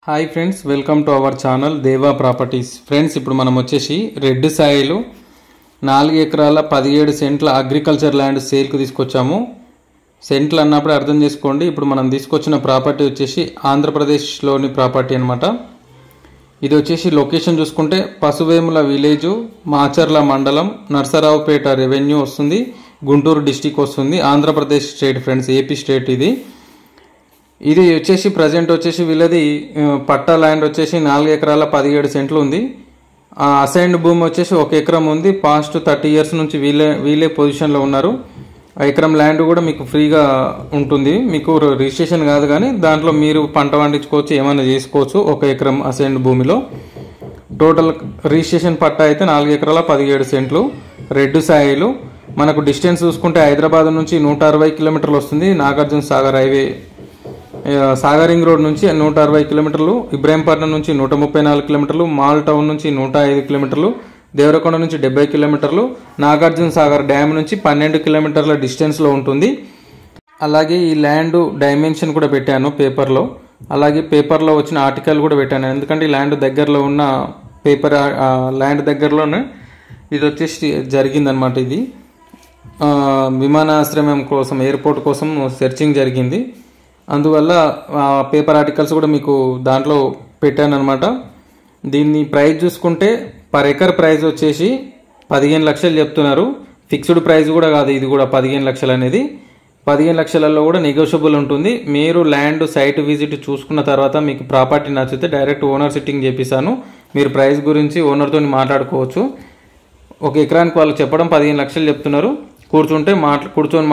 Hi friends, welcome to our channel దేవా properties. Friends, ఇప్పుడు మనం వచ్చేసి రెడ్ సాయిలు 4 ఎకరాల 17 సెంట్ల అగ్రికల్చర్ ల్యాండ్ సేల్కి తీసుకొచ్చాము. సెంట్లు అన్నప్పుడు అర్థం చేసుకోండి. ఇప్పుడు మనం తీసుకొచ్చిన ప్రాపర్టీ వచ్చేసి ఆంధ్రప్రదేశ్లోని ప్రాపర్టీ అనమాట. ఇది వచ్చేసి లొకేషన్ చూసుకుంటే పసువేముల విలేజు, మాచర్ల మండలం, నర్సరావుపేట రెవెన్యూ వస్తుంది, గుంటూరు డిస్టిక్ వస్తుంది, Andhra Pradesh state friends, AP state. ఇది వచ్చేసి ప్రజెంట్ వచ్చేసి వీళ్ళది పట్టా ల్యాండ్ వచ్చేసి 4 ఎకరాల 17 సెంట్లు ఉంది. అసైన్డ్ భూమి వచ్చేసి 1 ఎకరం ఉంది. పాస్ట్ 30 ఇయర్స్ నుంచి వీళ్ళే పొజిషన్లో ఉన్నారు. ఆ ఎకరం ల్యాండ్ కూడా మీకు ఫ్రీగా ఉంటుంది. మీకు రిజిస్ట్రేషన్ కాదు, కానీ దాంట్లో మీరు పంట పండించుకోవచ్చు, ఏమైనా చేసుకోవచ్చు 1 ఎకరం అసైన్డ్ భూమిలో. టోటల్ రిజిస్ట్రేషన్ పట్టా అయితే 4 ఎకరాల 17 సెంట్లు రెడ్ సాయిలు. మనకు డిస్టెన్స్ చూసుకుంటే హైదరాబాద్ నుంచి 160 కిలోమీటర్లు వస్తుంది. నాగార్జున సాగర్ హైవే సాగరింగ్ రోడ్ నుంచి 160 కిలోమీటర్లు, ఇబ్రాహీంపట్నం నుంచి 134 కిలోమీటర్లు, మాల్ టౌన్ నుంచి 105 కిలోమీటర్లు, దేవరకొండ నుంచి 70 కిలోమీటర్లు, నాగార్జున సాగర్ డ్యామ్ నుంచి 12 కిలోమీటర్ల డిస్టెన్స్లో ఉంటుంది. అలాగే ఈ ల్యాండ్ డైమెన్షన్ కూడా పెట్టాను పేపర్లో. అలాగే పేపర్లో వచ్చిన ఆర్టికల్ కూడా పెట్టాను, ఎందుకంటే ఈ ల్యాండ్ దగ్గరలో ఉన్న ల్యాండ్ దగ్గరలోనే ఇది వచ్చేసి జరిగిందనమాట. ఇది విమానాశ్రయం కోసం, ఎయిర్పోర్ట్ కోసం సెర్చింగ్ జరిగింది. అందువల్ల పేపర్ ఆర్టికల్స్ కూడా మీకు దాంట్లో పెట్టాను అనమాట. దీన్ని ప్రైస్ చూసుకుంటే పర్ ఎకర్ ప్రైస్ వచ్చేసి 15 లక్షలు చెప్తున్నారు. ఫిక్స్డ్ ప్రైస్ కూడా కాదు, ఇది కూడా 15 లక్షలు అనేది. 15 లక్షలలో కూడా నెగోషియబుల్ ఉంటుంది. మీరు ల్యాండ్ సైట్ విజిట్ చూసుకున్న తర్వాత మీకు ప్రాపర్టీ నచ్చితే డైరెక్ట్ ఓనర్ సిట్టింగ్ చేపిస్తాను. మీరు ప్రైస్ గురించి ఓనర్తో మాట్లాడుకోవచ్చు. 1 ఎకరానికి వాళ్ళు చెప్పడం 15 లక్షలు చెప్తున్నారు. కూర్చొని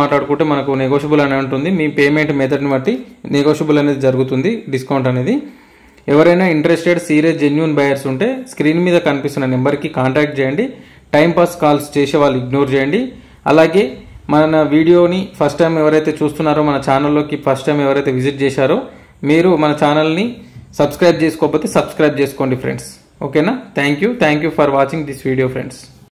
మాట్లాడుకుంటే మనకు నెగోషియబుల్ అనే ఉంటుంది. మీ పేమెంట్ మెథడ్ని బట్టి నెగోషియబుల్ అనేది జరుగుతుంది, డిస్కౌంట్ అనేది. ఎవరైనా ఇంట్రెస్టెడ్ సీరియస్ జెన్యూన్ బయర్స్ ఉంటే స్క్రీన్ మీద కనిపిస్తున్న నెంబర్కి కాంటాక్ట్ చేయండి. టైంపాస్ కాల్స్ చేసే వాళ్ళు ఇగ్నోర్ చేయండి. అలాగే మన వీడియోని ఫస్ట్ టైం ఎవరైతే చూస్తున్నారో, మన ఛానల్లోకి ఫస్ట్ టైం ఎవరైతే విజిట్ చేశారో, మీరు మన ఛానల్ని సబ్స్క్రైబ్ చేసుకోకపోతే సబ్స్క్రైబ్ చేసుకోండి ఫ్రెండ్స్. ఓకేనా? Thank you for watching this video friends.